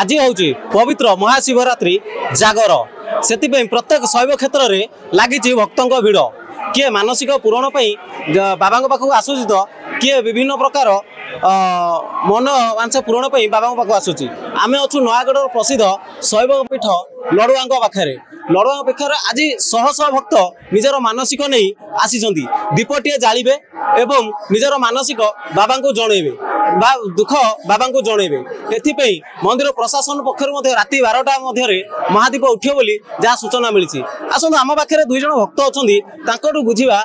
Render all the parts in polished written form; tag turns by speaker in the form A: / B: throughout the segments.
A: आज हूँ पवित्र महाशिवरात्रि जागर से प्रत्येक शैव क्षेत्र में लगी भक्तों भिड़ किए मानसिक पूरण बाबा पाखक आसूची तो किए विभिन्न प्रकार मन वांछा पूरण बाबा पाखक आसूची आम अच्छु नयागढ़ प्रसिद्ध शैव पीठ लड़ुआ पाखे लड़ुआ पाखे आज शह शह भक्त निजर मानसिक नहीं आसी दीपटे जालिबे एवं निजर मानसिक बाबा को जनइबे दुख बाबा को जनइबे एथिपई मंदिर प्रशासन पक्षर राति 12टा महादीप उठियो बोली जहाँ सूचना मिली आसतु आम पाखे 2 जन भक्त अच्छा बुझा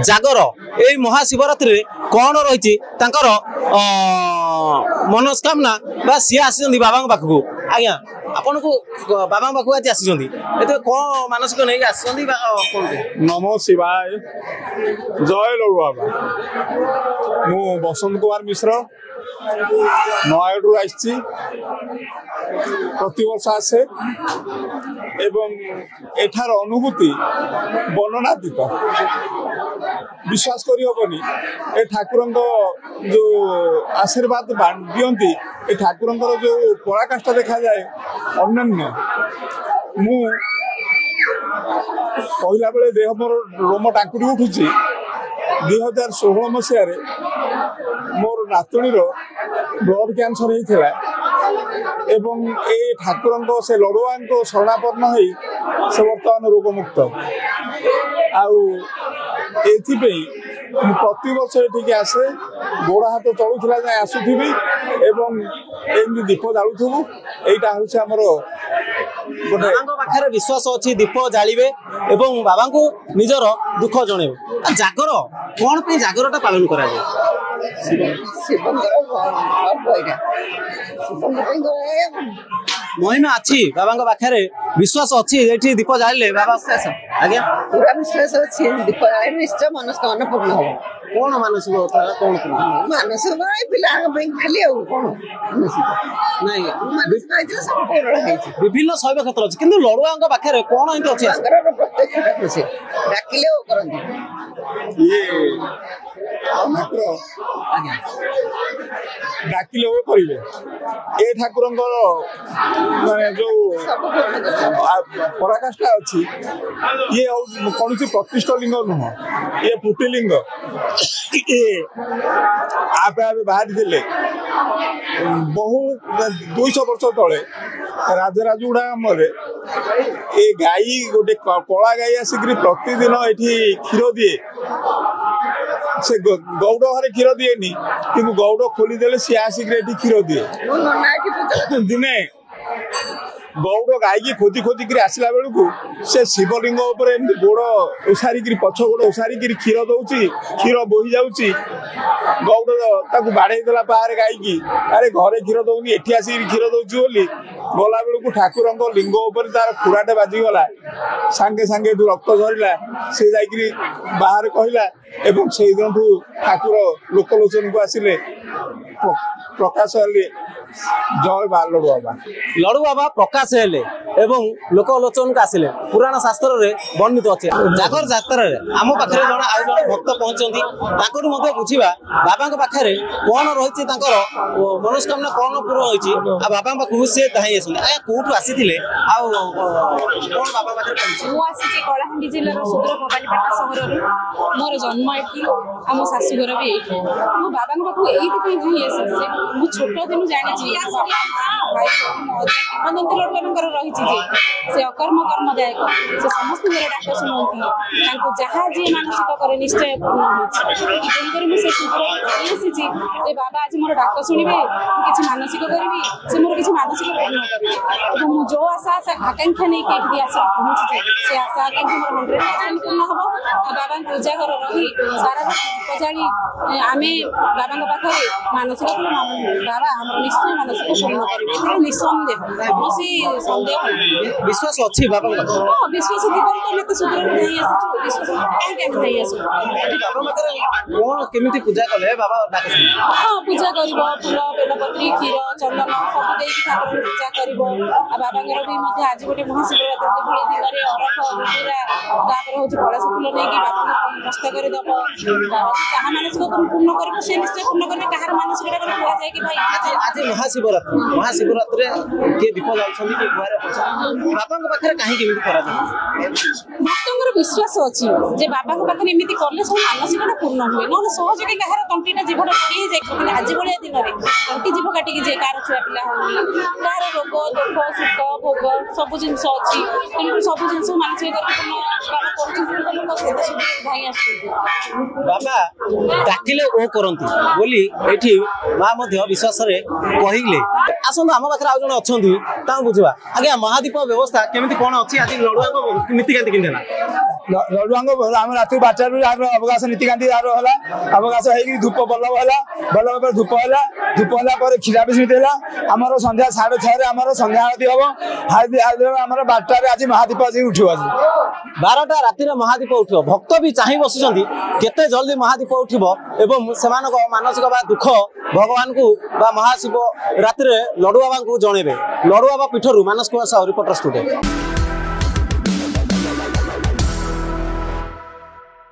A: जागर यही महाशिवरात्रि कौन रही मनोस्कामना बा सी आसी बाबा पाखक आज्ञा आपन को बाबा पाखक आज आसी कौन मानसिक नहीं आसी
B: नमो शिवाय जय लड़ुआ मु बसंत कुमार मिश्र नयागढ़ आसी प्रति वर्ष आसे एवं एठार अनुभूति वर्णनातीत विश्वास करी ए ठाकुर जो आशीर्वाद दियंती ए ठाकुर जो पराकाष्ठा देखा जाए अन्य मु कहला बेले देह मोर रोम टांकुरी उठुची 2016 मसीह मोर नातुणी ब्लड कैंसर होता एवं ए ठाकुर से लड़ुआ शरणापन्न हो से बर्तमान रोगमुक्त प्रति वर्ष ये आसे गोड़ हाथ चलुला जाए आसुथी एवं एमती दीप जालुथु यहाँ हूँ आमर
A: गोटे विश्वास अच्छी दीप जालिबे एवं बाबा को निजर दुख जनइबे जागर कौन पे जागरटा पालन करा महिमा अच्छी बाबा पाखे विश्वास अच्छी ये दीप जाले बाबा आज्ञा
C: पूरा विश्वास अच्छी दीप जाले निश्चय मनस्कामना पूर्ण हो
A: कौन मानसिक होता है कौन
C: मानसिक खाली
A: विभिन्न शैव क्षेत्र अच्छे कि लड़ुआ पाखे कौन एमती अच्छे
C: डाकिले
B: डाकिले करेंगे ए ठाकुर माने जो पराकाष्ठा अच्छी ये कौन सी प्रतिष्ठा लिंग नुह ये पुटिलिंग आपे बाहरी बहु 200 वर्ष तले राजराजुड़ा ए गाई गोटे कला गाई आसिक प्रतिदिन ये क्षीर दिए से गौड़ घरे क्षीर दिएनी कि गौड़ खोलीदे सी आसिक क्षीर दिए दिने गौड़ गाई खोजी खोजिक आसला बेलू से शिवलिंग गोड़ ओसारिक पछ गोड़ ओसारिक क्षीर दौची क्षीर बोही जाऊँगी गौड़ बाड़े देला बाहर गाई की अरे घरे क्षीर दौनी एठी आसिक क्षीर दौची बोली गला बेलू ठाकुर लिंग तार खुराटे बाजिगला सांगे सांगे रक्त झरला से जाकि बाहर कहला एवं से दिन ठाकुर लोकलोचन को आसिले प्रकाश हेले जय बा
A: लड़ू बाबा प्रकाश हेले एवं लोकलोचन को आसिले पुराण शास्त्र रे वर्णित अच्छे जागर जात्रा आम पाखे जन भक्त पहुंचती बुझा बाबा पाखे कौन रही मनोस्कामना कौन पूर्ण होती बाबा पाखु सी धाई आस कौटू आसी कौन बाबा पाखे
D: कलाहांडी जिलार सुदूर भवानीपाटना सहर मोर जन्म ये आम शाशुघर भी ये मो बाबा पाखु ये छोट दिन जानी लड़ुआ रही से अकर्म कर्मदायक से समस्त डाक शुणती जहाँ जी मानसिक करे निश्चय पूर्ण होकर से सूत्र बाबा आज मोर डाक शुणे किसी मानसिक करी से मोर किसी मानसिक पूर्ण करेंगे मुझे जो आशा आकांक्षा नहीं कि आस पहुँचे से आशा आकांक्षा मोर 100% पूर्ण हम बाबा पूजा घर रही सारा दीप जाली आम बाबा पाखे मानसिक बाबा आम निश्चय मानसिक पूर्ण करेंगे निसंदेह कौन सन्देह
A: विश्वास अच्छी बाबा
D: हाँ विश्वास दीप सुदूर नहीं आस
A: कौन केमी पूजा कले बाबा
D: हाँ पूजा कर फूल बेलपत्री क्षीर चंदन सब देकी ठाकुर पूजा कर बाबा भी आज गोटे महाशिवरात्रि भली दिन में अरख पूरा हूँ कलश फूल नहीं बाबा ମସ୍ତକରେ ଦବ ଯାହା ମାନସିକ ପୂର୍ଣ୍ଣ କରିବ ସେ ନିଶ୍ଚୟ ପୂର୍ଣ୍ଣ କରିବେ କାହାର ମାନସିକଟା କଲେ କୁହାଯାଏ କି ଭାଇ
A: ଆଜି ମହାଶିବରାତ୍ରି କିଏ ଦୀପ ଯାଉଛନ୍ତି କିଏ ଗୁହାରେ ବାବାଙ୍କ ପାଖରେ କାହିଁକି ଏମିତି କରାଯାଏ?
D: ଭକ୍ତଙ୍କର ବିଶ୍ୱାସ ଅଛି ଯେ ବାବାଙ୍କ ପାଖରେ ଏମିତି କଲେ ସବୁ ମାନସିକଟା ପୂର୍ଣ୍ଣ ହୁଏ ନହେଲେ ସହଜରେ କାହାର ତଣ୍ଟିଟା ଜୀବଟା ପଡ଼ି ହେଇଯାଏ କିନ୍ତୁ ଆଜି ଭଳିଆ ଦିନରେ ତଣ୍ଟି ଜୀବ କାଟିକି ଯାଏ କାହାର ଛୁଆ ପିଲା ହଉନି କାହାର ରୋଗ ଦୁଃଖ ସୁଖ ଭୋଗ ସବୁ ଜିନିଷ ଅଛି ତେଣୁକରି ସବୁ ଜିନିଷ ମାନସିକ କରିକି ବାବା କରୁଛନ୍ତି ଲୋକ ସେତେ ସୁବିଧା ଭାଇ ଆସୁଛନ୍ତି
A: ବାବା ଡାକିଲେ ଓ କରନ୍ତି ବୋଲି ଏଠି ମା ମଧ୍ୟ ବିଶ୍ୱାସରେ କହିଲେ। ଆସନ୍ତୁ ଆମ ପାଖରେ ଆଉ ଜଣେ ଅଛନ୍ତି ତାଙ୍କୁ ବୁଝିବା। ଆଜ୍ଞା ମହାଦୀପ ବ୍ୟବସ୍ଥା କେମିତି କଣ ଅଛି ଆଜି ଲଡୁଆଙ୍କ ନୀତିକାନ୍ତି କେମିତି ହେଲା?
E: ଲଡୁଆଙ୍କ ଆମ ରାତି 12ଟାରୁ ଅବକାଶ ନୀତିକାନ୍ତି ହେଲା ଅବକାଶ ହେଇକି ଧୂପ ବଲ୍ଲଭ ହେଲା ବଲ୍ଲଭ ପରେ ଧୂପ ହେଲା ପରେ କ୍ଷୀରାଭିଷେକ ହେଲା ଆମର ସନ୍ଧ୍ୟା 6:30ରେ ଆମର ସନ୍ଧ୍ୟା ଆଳତି ହବ ଆମର 12ଟାରେ ଆଜି ମହାଦୀପ ଆଜି ଉଠିବ ଆଜି
A: 12ଟା ରାତିରେ ମହାଦୀପ ଉଠିବ ଭକ୍ତ ବି ଚାହିଁ ବସିଛନ୍ତି କେତେ ଜଲ୍ଦି ମହାଦୀପ ଉଠିବ ଏବଂ ସେମାନଙ୍କ ମାନସିକ ବା ଦୁଃଖ ଭଗବାନଙ୍କୁ ବା ମହାଶିବ ରାତିରେ ଲଡୁବାବାଙ୍କୁ ଜଣେଇବେ। ଲଡୁବାବା ପୀଠରୁ ମାନସ କୁମାର ସାହୁ ରିପୋର୍ଟର ଷ୍ଟୁଡିଓ।